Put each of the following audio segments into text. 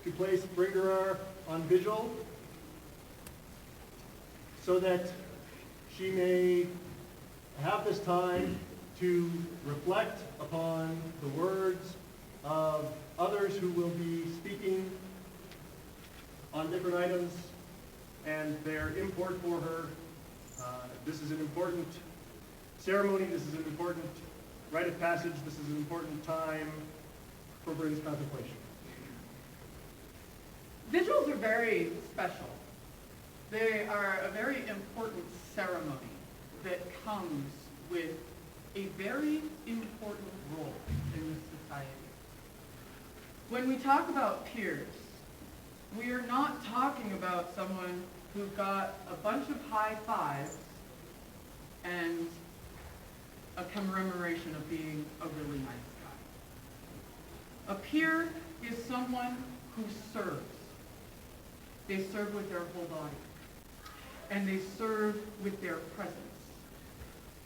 to place Bringerar on vigil so that she may have this time to reflect upon the words of others who will be speaking on different items and their import for her. This is an important ceremony. This is an important rite of passage. This is an important time for Bryn's contemplation. Vigils are very special. They are a very important ceremony that comes with a very important role in this society. When we talk about peers, we are not talking about someone who got a bunch of high fives and a commemoration of being a really nice guy. A peer is someone who serves. They serve with their whole body, and they serve with their presence.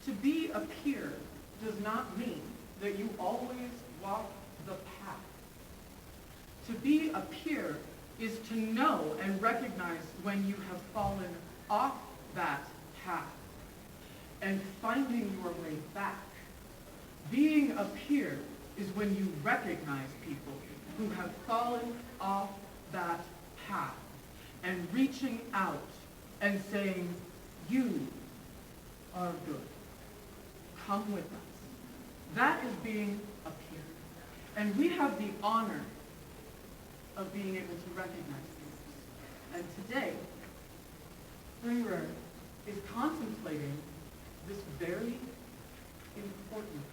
To be a peer does not mean that you always walk the path. To be a peer is to know and recognize when you have fallen off that path and finding your way back. Being a peer is when you recognize people who have fallen off that path and reaching out and saying, you are good. Come with us. That is being a peer. And we have the honor of being able to recognize these. And today, Bringerar is contemplating this very important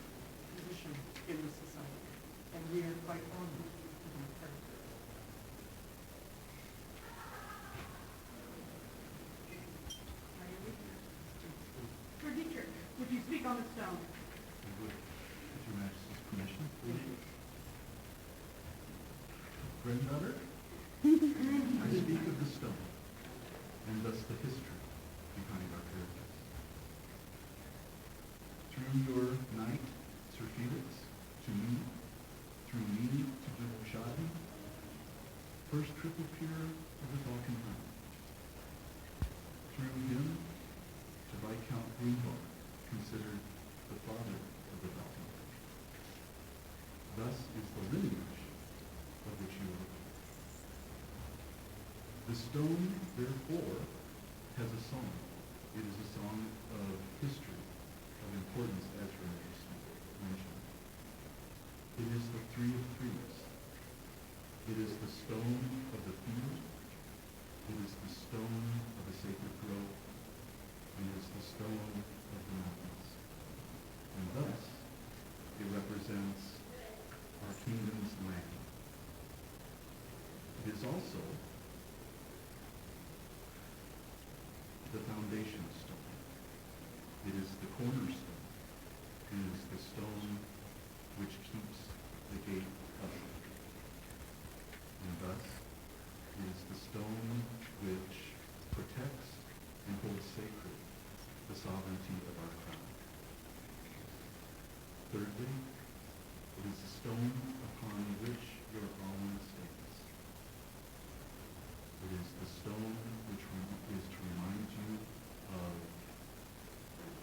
position in the society. And we are quite honored to be part of it. Sir Dietrich, would you speak on the stone? I would, with Your Majesty's permission, please. Granddaughter, I speak of the stone, and thus the history behind our characters. Through your knight, Sir Felix, to me, through me to General Shadi, first triple peer of the Balkan Hunt. Through him to Viscount Greenbar, considered the father of the Balkan Hunt. Thus is the lineage of which you are. The stone, therefore, has a song. It is a song of history, of importance, as Your Majesty mentioned. It is the three of threes. It is the stone of the field. It is the stone of the sacred grove. And it is the stone of the mountains. And thus, it represents our kingdom's land. It is also the foundation stone. It is the cornerstone. It is the stone which keeps the gate up. And thus, it is the stone which protects and holds sacred the sovereignty of our crown. Thirdly, it is the stone upon which your alma stands. It is the stone which is to remind you of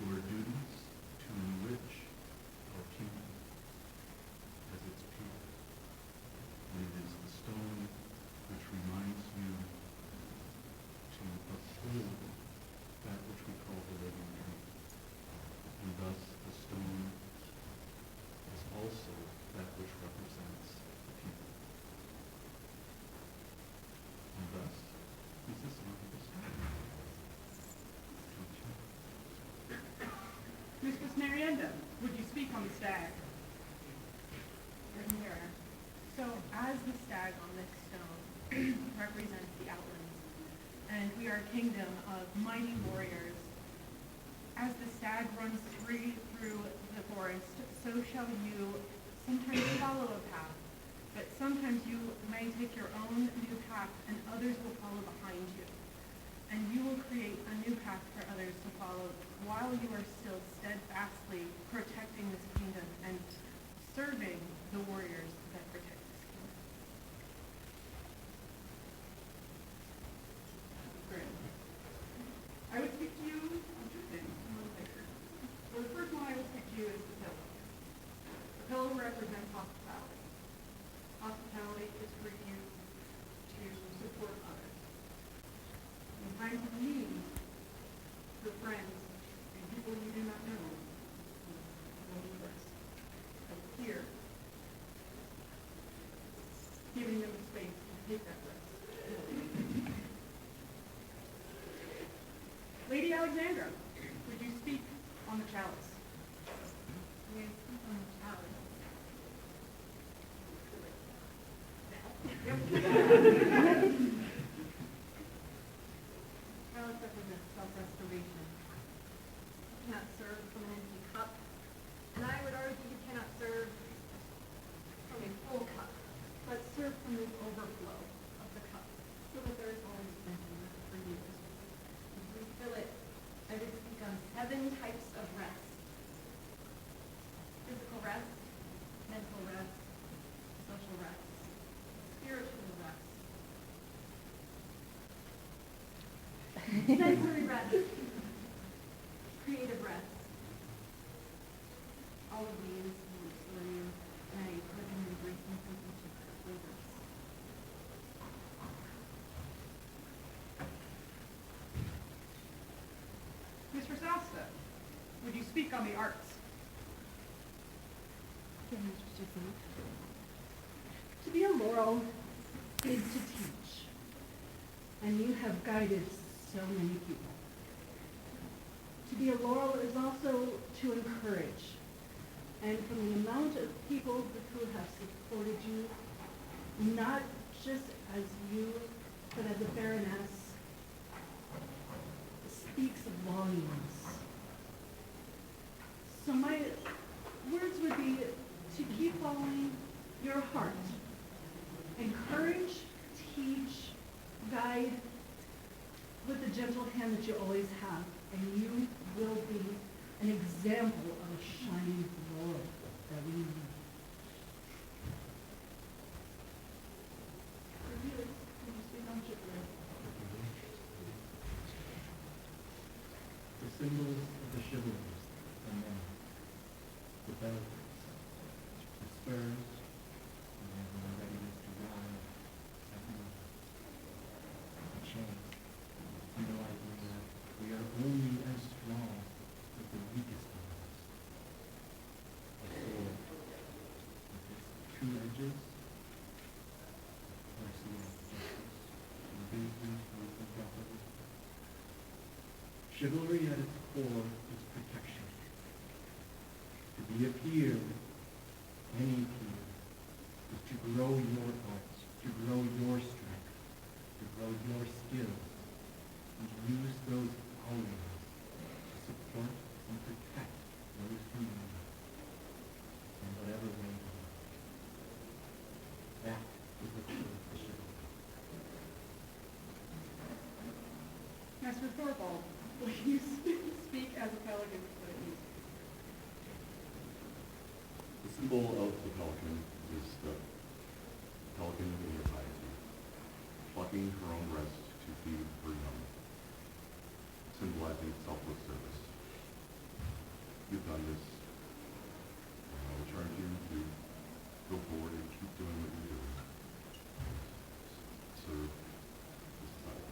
your duties to enrich our kingdom as its people. And it is the stone which reminds you to uphold that which we call the living truth. And thus the stone is also that which represents the people. And thus is the song of the stone. Mistress Marienda, would you speak on the stag? Here. So as the stag on this stone represents the outlands, and we are a kingdom of mighty warriors, as the stag runs free through the forest, so shall you sometimes follow a path, but sometimes you may take your own new path and others will follow behind you. And you will create a new path for others to follow while you are still steadfastly protecting this kingdom and serving the warriors that protect this kingdom. take that risk. Lady Alexandra, would you speak on the chalice? May I speak on the chalice? Chalice represents self-restoration. You cannot serve from an empty cup, and I would argue you cannot serve from a full cup, but serve from this overflow of the cup, so that there is always plenty left for you. And refill it. I would speak on 7 types of rest: physical rest, mental rest, social rest, spiritual rest, sensory rest, creative rest. All of these will restore you, and I recommend drinking from each of their flavors. Mr. Sasta, would you speak on the arts? To be a laurel is to teach, and you have guided so many people. To be a laurel is also to encourage, and from the amount of people who have supported you, not just as you, but as a baroness, speaks volumes. So my words would be to keep following your heart. Encourage, teach, guide with the gentle hand that you always have, and you will be an example of a shining laurel that we need. The symbols of the chivalrous are many. The bells, the spurs, and everyone readiness to ride at night. The chain, symbolizing that we are only as strong as the weakest of us. A sword, with its 2 edges, mercy and justice, and wisdom and property. Chivalry at its core is protection. To be a peer, any peer, is to grow your arts, to grow your strength, to grow your skills, and to use those always to support and protect those who need it, in whatever way they are. That is the true chivalry. Master Thorvald, will you speak as a pelican, please? The symbol of the pelican is the pelican in your piety, plucking her own breast to feed her young, symbolizing selfless service. You've done this, and I will charge you to go forward and keep doing what you're doing. Serve the society.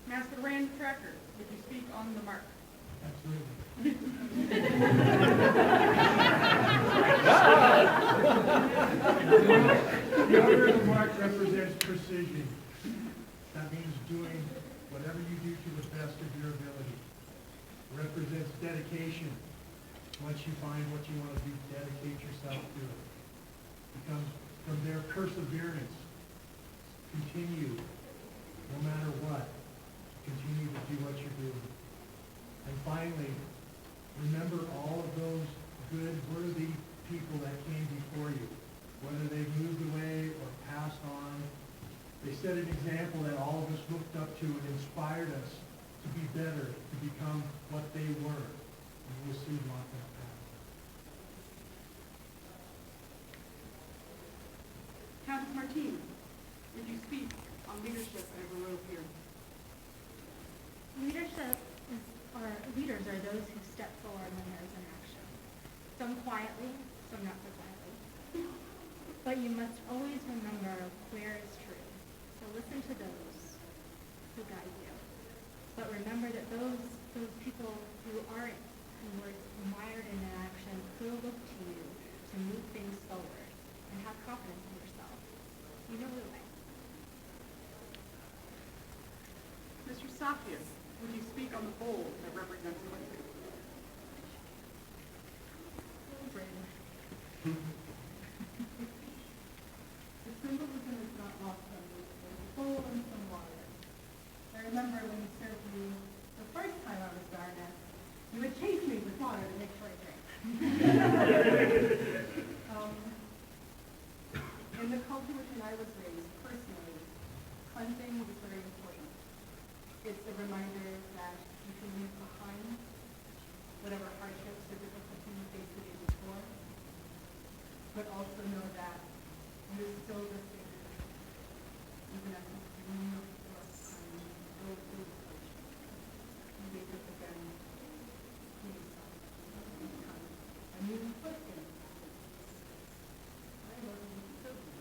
Master Rand Tracker, would you speak on the mark? The order of the mark represents precision. That means doing whatever you do to the best of your ability. It represents dedication. Once you find what you want to do, dedicate yourself to it. Becomes from there perseverance. Continue, no matter what. Continue to do what you're doing. And finally, remember all of those good, worthy people that came before you, whether they've moved away or passed on. They set an example that all of us looked up to and inspired us to be better, to become what they were. And we'll soon walk that path. Countess Martine, would you speak on leadership at a baroque here? Leaders are those who step forward when there is an action. Some quietly, some not so quietly. But you must always remember where is true. So listen to those who guide you. But remember that those people who aren't, who were mired in an action, will look to you to move things forward and have confidence Safian, would you speak on the bowl that represents country? The symbolism is not lost on me. There's a bowl and some water. I remember when you served me the first time I was Baroness, you would chase me with water to make sure I drank. In the culture within I was raised, personally, cleansing is very important. It's a reminder that you can leave behind whatever hardships or difficulties you faced the day before, but also know that you're still the same, even at the beginning of your time, go through the hardships. You wake up again, to yourself, and become a new footprint. I wasn't so good.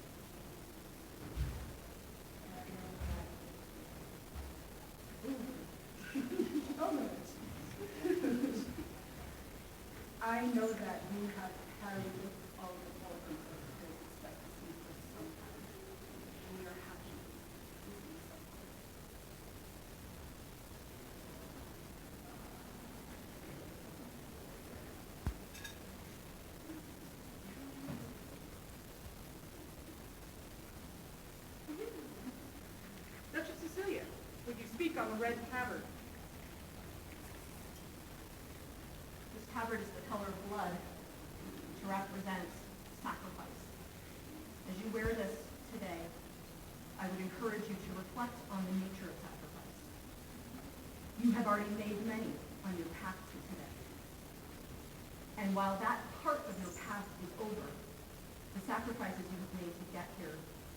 I know that you have carried all the elements of the expectancy for some time, and we are happy to see so. Duchess Cecilia, would you speak on the red tabard? This tabard is the color of blood to represent sacrifice. As you wear this today, I would encourage you to reflect on the nature of sacrifice. You have already made many on your path to today. And while that part of your path is over, the sacrifices you have made to get here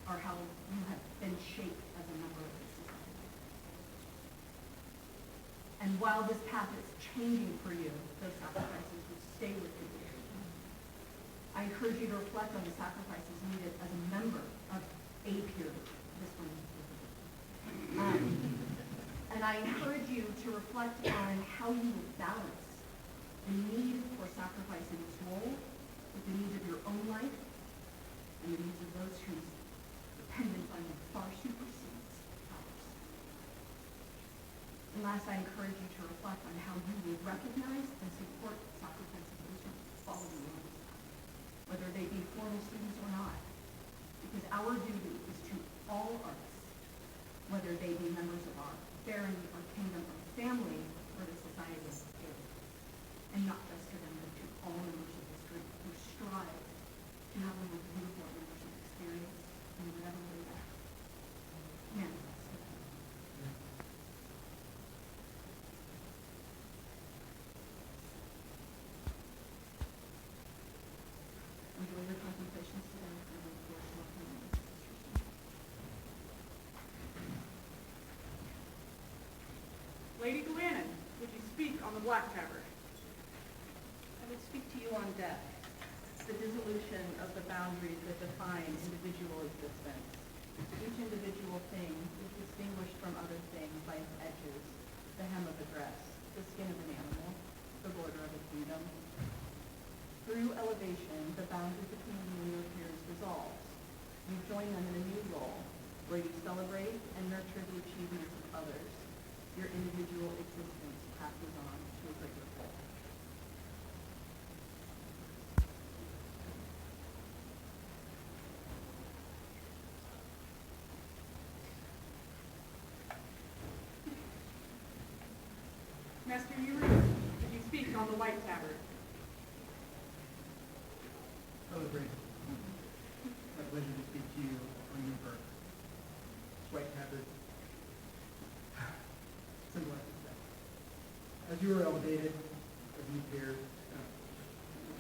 are how you have been shaped as a member of this society. And while this path is changing for you, those sacrifices will stay with you. I encourage you to reflect on the sacrifices needed as a member of a period. This one is and I encourage you to reflect on how you will balance the need for sacrifice in this role with the needs of your own life and the needs of those whose dependence on you far supersedes ours. And last, I encourage you to reflect on how you will recognize and support sacrifices of those who follow you on this path, whether they be formal students or not. Because our duty is to all artists, whether they be members of our barony, our kingdom, our family, or the society of the and not just to them, but to all members of this group who strive to have a more beautiful membership experience in whatever way that manifests to them. Enjoy your contemplations today, and of course, welcome you. Lady Glennon, would you speak on the black tabard? I would speak to you on death, the dissolution of the boundaries that define individual existence. Each individual thing is distinguished from other things by its edges, the hem of a dress, the skin of an animal, the border of a kingdom. Through elevation, the boundary between you and your peers dissolves. You join them in a new role, where you celebrate and nurture the achievements of others. Your individual existence passes on to a greater whole. Master Uri, would you speak on the white tabard? Hello, Brady. It's my pleasure to speak to you on your birth. White tabard. Simple as that. As you are elevated, a new peer,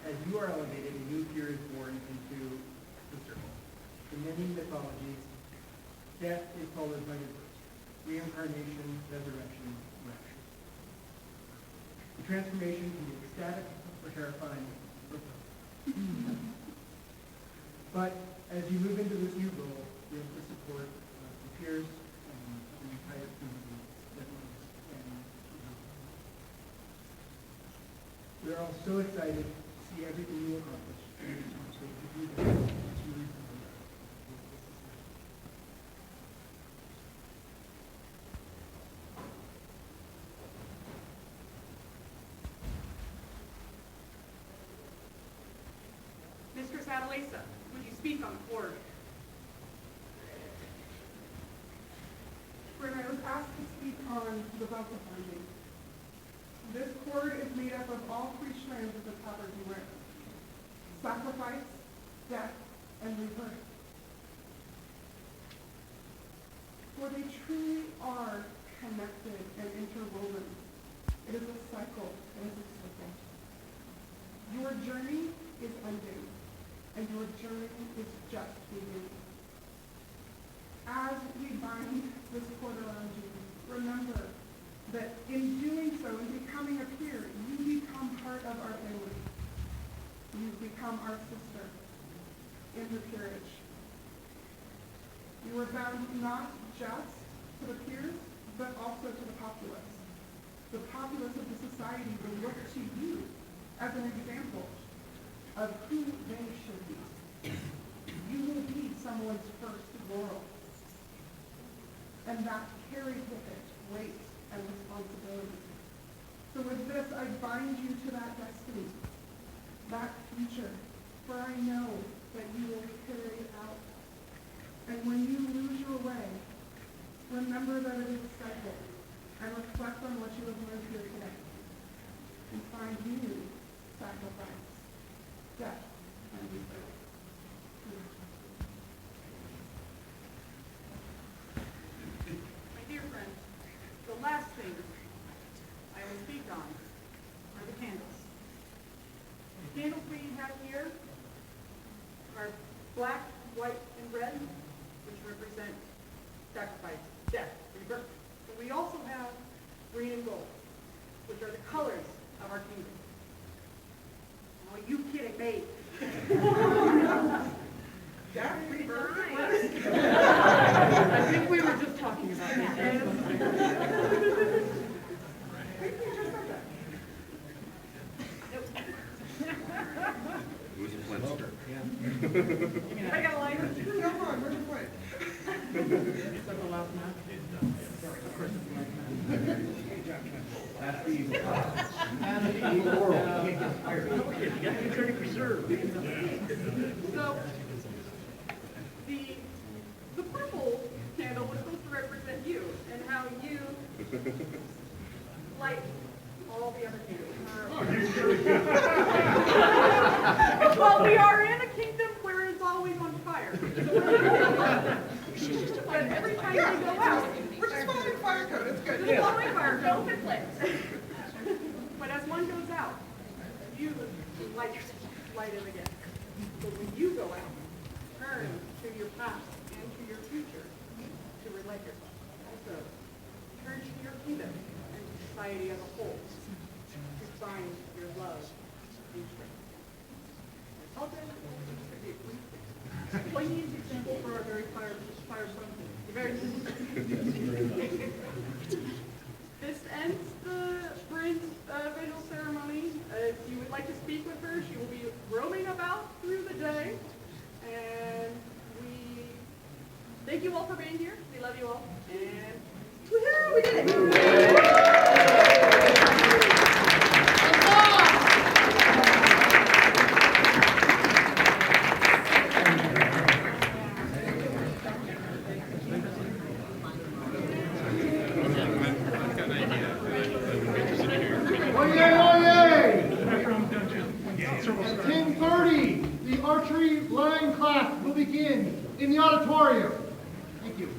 as you are elevated, a new peer is born into the circle. In many mythologies, death is followed by rebirth, reincarnation, resurrection, rapture. The transformation can be ecstatic or terrifying or both. But as you move into this new role, you have the support of your peers and the entire community that loves and we are all so excited to see everything you accomplish and your responsibility to do that to you. Catalesa, would you speak on the cord? When I was asked to speak on the vocal binding, this cord is made up of all three strands of the poverty wear: sacrifice, death, and rebirth. For they truly are connected and interwoven. It is a cycle. It is a circle. Your journey is ending, and your journey is just beginning. As we bind this cord around you, remember that in doing so, in becoming a peer, you become part of our family. You become our sister in the peerage. You are bound not just to the peers, but also to the populace. The populace of the society will look to you as an example of who they should be. You will be someone's first laurel. And that carries with it weight and responsibility. So with this, I bind you to that destiny, that future, for I know that you will carry it out. And when you lose your way, remember that it is a cycle, and reflect on what you have learned here today, and find new sacrifice, death, and rebirth. My dear friends, the last thing I will speak on are the candles. The candles we have here are black, white, and red, which represent sacrifice, death, rebirth. But we also have green and gold, which are the colors of our kingdom. Oh, you kidding me? Death, rebirth, I think we were just talking about that. It was a Flintstone. I got a lighter. Come on, where's your plate? So, the purple candle was supposed to represent you and how you light all the other candles. Well, we are in a kingdom where it's always on fire. But every time we go out, We're just following fire code. It's good. just following fire, don't conflict. But as one goes out, you light it again. But when you go out, turn to your past and to your future to relate yourself. Also, turn to your kingdom and society as a whole to find your love and strength. Poignant example for our very fire very This ends the Bryn's visual ceremony. If you would like to speak with her, she will be roaming about through the day. And we thank you all for being here. We love you all. And woohoo, we did it! At 10:30, the archery line class will begin in the auditorium. Thank you.